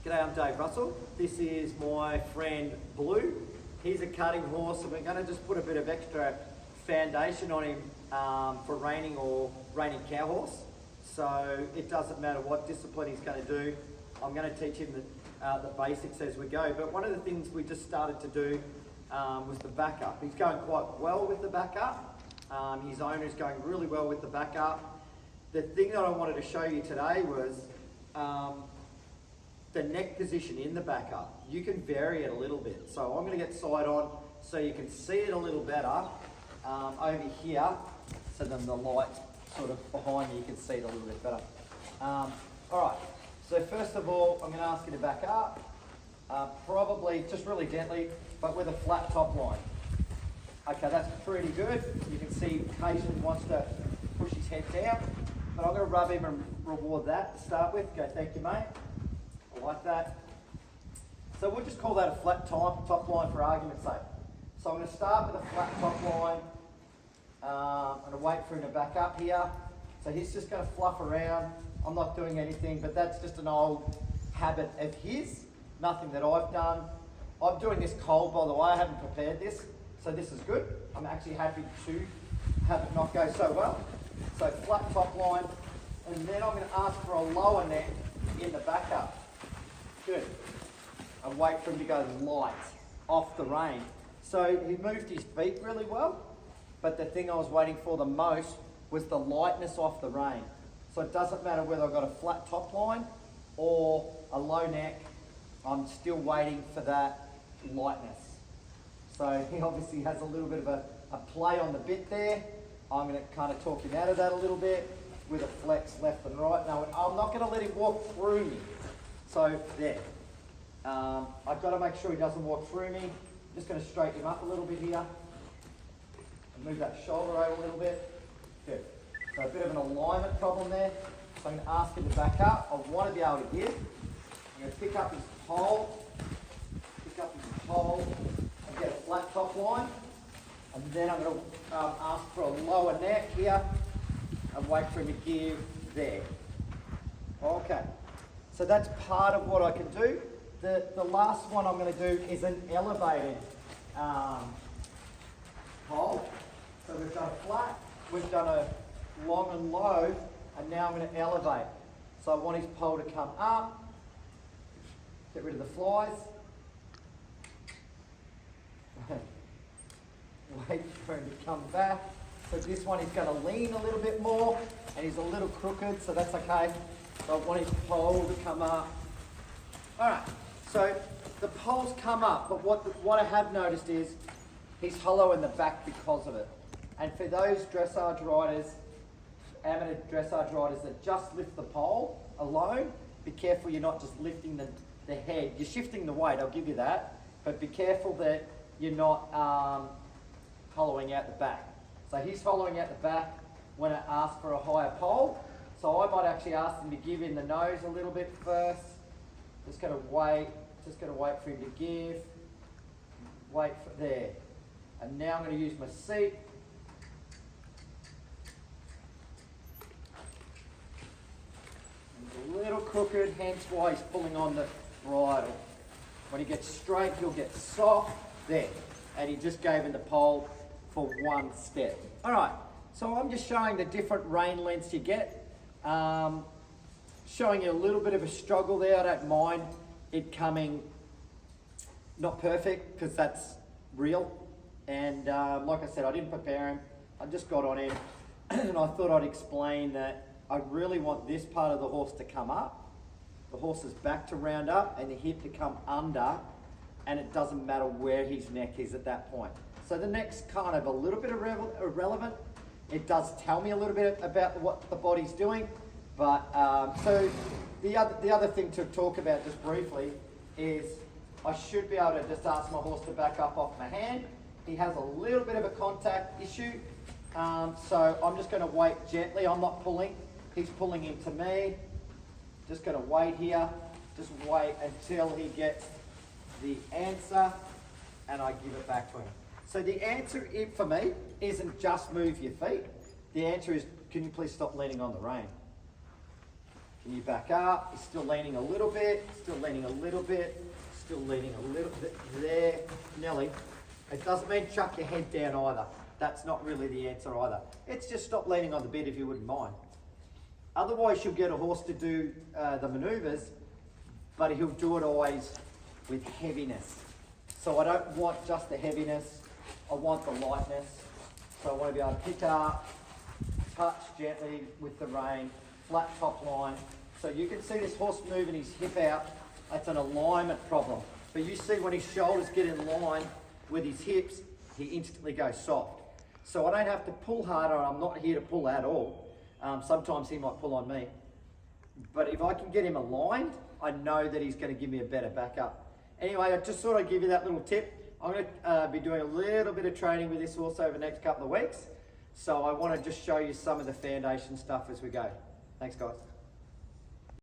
G'day, I'm Dave Russell. This is my friend Blue. He's a cutting horse, and we're going to just put a bit of extra foundation on him for reining or reining cow horse. So it doesn't matter what discipline he's going to do. I'm going to teach him the basics as we go. But one of the things we just started to do was the backup. He's going quite well with the backup. His owner's going really well with the backup. The thing that I wanted to show you today was the neck position in the backup. You can vary it a little bit. So I'm going to get side on so you can see it a little better over here. So then the light sort of behind you can see it a little bit better. All right, so first of all, I'm going to ask you to back up. Probably just really gently, but with a flat top line. Okay, that's pretty good. You can see Cation wants to push his head down, but I'm going to rub him and reward that to start with. Go, thank you, mate. I like that. So we'll just call that a flat top line for argument's sake. So I'm going to start with a flat top line. I'm going to wait for him to back up here. So he's just going to fluff around. I'm not doing anything, but that's just an old habit of his. Nothing that I've done. I'm doing this cold, by the way. I haven't prepared this, so this is good. I'm actually happy to have it not go so well. So flat top line, and then I'm going to ask for a lower neck in the backup. Good. And wait for him to go light off the rein. So he moved his feet really well, but the thing I was waiting for the most was the lightness off the rein. So it doesn't matter whether I've got a flat top line or a low neck, I'm still waiting for that lightness. So he obviously has a little bit of a play on the bit there. I'm going to kind of talk him out of that a little bit with a flex left and right. Now, I'm not going to let him walk through me. So there. I've got to make sure he doesn't walk through me. I'm just going to straighten him up a little bit here. And move that shoulder over a little bit. Good. So a bit of an alignment problem there. So I'm going to ask him to back up. I want to be able to give. I'm going to pick up his pole, and get a flat top line. And then I'm going to ask for a lower neck here and wait for him to give there. Okay. So that's part of what I can do. The last one I'm going to do is an elevated pole. So we've done a flat, we've done a long and low, and now I'm going to elevate. So I want his pole to come up, get rid of the flies, wait for him to come back. So this one is going to lean a little bit more, and he's a little crooked, so that's okay. So I want his pole to come up. All right, so the pole's come up, but what I have noticed is he's hollow in the back because of it. And for those dressage riders, amateur dressage riders that just lift the pole alone, be careful you're not just lifting the head. You're shifting the weight, I'll give you that, but be careful that you're not hollowing out the back. So he's hollowing out the back when I ask for a higher pole. So I might actually ask him to give in the nose a little bit first. Just going to wait for him to give. Wait for there. And now I'm going to use my seat. He's a little crooked, hence why he's pulling on the bridle. When he gets straight, he'll get soft. There. And he just gave him the pole for one step. All right. So I'm just showing the different rein lengths you get. Showing you a little bit of a struggle there. I don't mind it coming not perfect because that's real. And like I said, I didn't prepare him. I just got on him and I thought I'd explain that I really want this part of the horse to come up, the horse's back to round up and the hip to come under, and it doesn't matter where his neck is at that point. So the neck's kind of a little bit irrelevant. It does tell me a little bit about what the body's doing, but so the other thing to talk about just briefly is I should be able to just ask my horse to back up off my hand. He has a little bit of a contact issue, so I'm just going to wait gently. I'm not pulling, he's pulling into me. Just going to wait here, just wait until he gets the answer and I give it back to him. So the answer for me isn't just move your feet. The answer is, can you please stop leaning on the rein? and you back up, you're still leaning a little bit, still leaning a little bit, still leaning a little bit there, Nelly. It doesn't mean chuck your head down either. That's not really the answer either. It's just stop leaning on the bit if you wouldn't mind. Otherwise you'll get a horse to do the manoeuvres, but he'll do it always with heaviness. So I don't want just the heaviness, I want the lightness. So I want to be able to pick up, touch gently with the rein, flat top line. So you can see this horse moving his hip out. That's an alignment problem. But you see when his shoulders get in line with his hips, he instantly goes soft. So I don't have to pull harder. I'm not here to pull at all. Sometimes he might pull on me. But if I can get him aligned, I know that he's going to give me a better backup. Anyway, I just thought I'd give you that little tip. I'm going to be doing a little bit of training with this horse over the next couple of weeks. So I want to just show you some of the foundation stuff as we go. Thanks, guys.